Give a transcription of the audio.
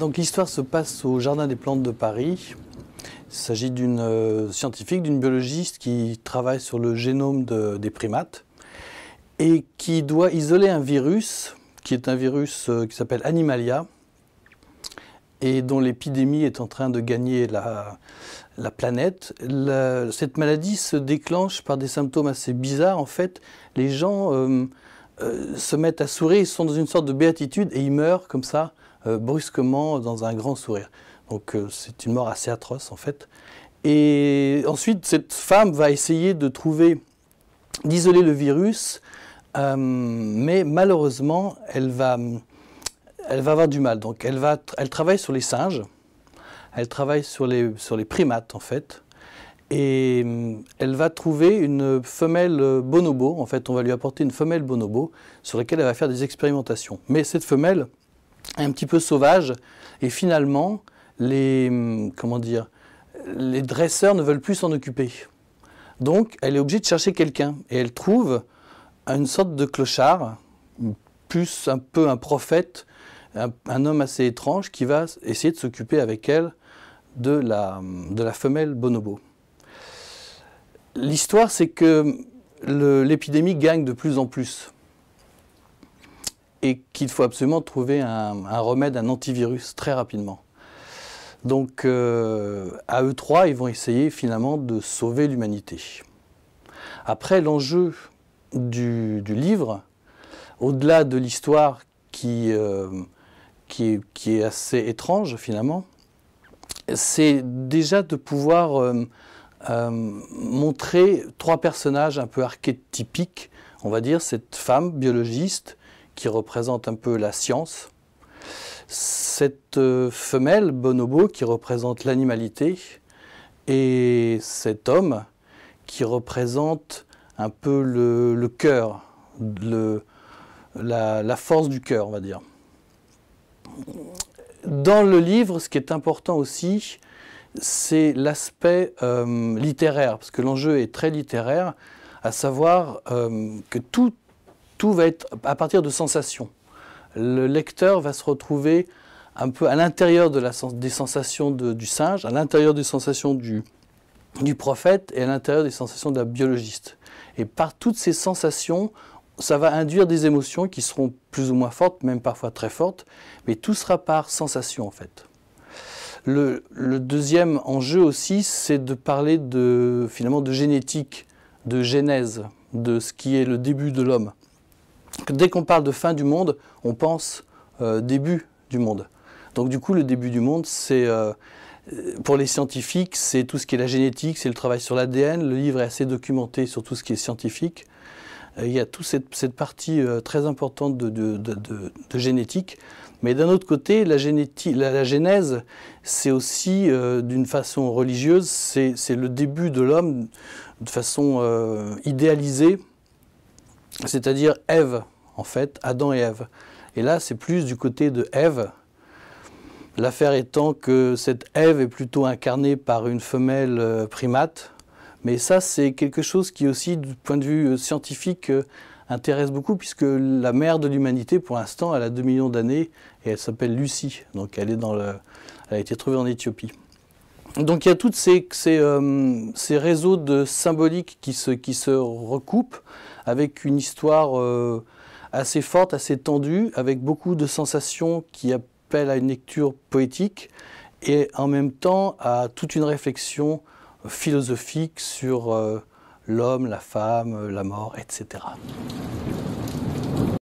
Donc l'histoire se passe au Jardin des Plantes de Paris. Il s'agit d'une scientifique, d'une biologiste qui travaille sur le génome des primates et qui doit isoler un virus, qui est un virus qui s'appelle Animalia et dont l'épidémie est en train de gagner la planète. Cette maladie se déclenche par des symptômes assez bizarres. En fait, les gens se mettent à sourire, ils sont dans une sorte de béatitude et ils meurent comme ça, brusquement, dans un grand sourire. Donc c'est une mort assez atroce en fait. Et ensuite, cette femme va essayer d'isoler le virus, mais malheureusement, elle va avoir du mal. Donc elle travaille sur les singes, elle travaille sur les primates en fait, et elle va trouver une femelle bonobo. En fait, on va lui apporter une femelle bonobo sur laquelle elle va faire des expérimentations. Mais cette femelle est un petit peu sauvage, et finalement, les dresseurs ne veulent plus s'en occuper. Donc, elle est obligée de chercher quelqu'un. Et elle trouve une sorte de clochard, plus un peu un prophète, un homme assez étrange qui va essayer de s'occuper avec elle de la femelle bonobo. L'histoire, c'est que l'épidémie gagne de plus en plus et qu'il faut absolument trouver un remède, un antivirus très rapidement. Donc, à eux trois, ils vont essayer finalement de sauver l'humanité. Après, l'enjeu du livre, au-delà de l'histoire qui est assez étrange finalement, c'est déjà de pouvoir montrer trois personnages un peu archétypiques, on va dire, cette femme biologiste qui représente un peu la science, cette femelle bonobo qui représente l'animalité, et cet homme qui représente un peu le cœur, la force du cœur, on va dire. Dans le livre, ce qui est important aussi, c'est l'aspect littéraire, parce que l'enjeu est très littéraire, à savoir que tout va être à partir de sensations. Le lecteur va se retrouver un peu à l'intérieur des sensations du singe, à l'intérieur des sensations du prophète et à l'intérieur des sensations de la biologiste. Et par toutes ces sensations, ça va induire des émotions qui seront plus ou moins fortes, même parfois très fortes, mais tout sera par sensation en fait. Le deuxième enjeu aussi, c'est de parler finalement de génétique, de genèse, de ce qui est le début de l'homme. Dès qu'on parle de fin du monde, on pense début du monde. Donc du coup, le début du monde, c'est pour les scientifiques, c'est tout ce qui est la génétique, c'est le travail sur l'ADN. Le livre est assez documenté sur tout ce qui est scientifique. Il y a toute cette partie très importante de génétique. Mais d'un autre côté, la genèse, c'est aussi, d'une façon religieuse, c'est le début de l'homme de façon idéalisée, c'est-à-dire Ève, en fait, Adam et Ève. Et là, c'est plus du côté de Ève. L'affaire étant que cette Ève est plutôt incarnée par une femelle primate. Mais ça, c'est quelque chose qui aussi, du point de vue scientifique, intéresse beaucoup, puisque la mère de l'humanité, pour l'instant, elle a 2 millions d'années, et elle s'appelle Lucie. Donc elle a été trouvée en Éthiopie. Donc il y a tous ces réseaux de symboliques qui se recoupent, avec une histoire assez forte, assez tendue, avec beaucoup de sensations qui appellent à une lecture poétique, et en même temps à toute une réflexion philosophique sur l'homme, la femme, la mort, etc.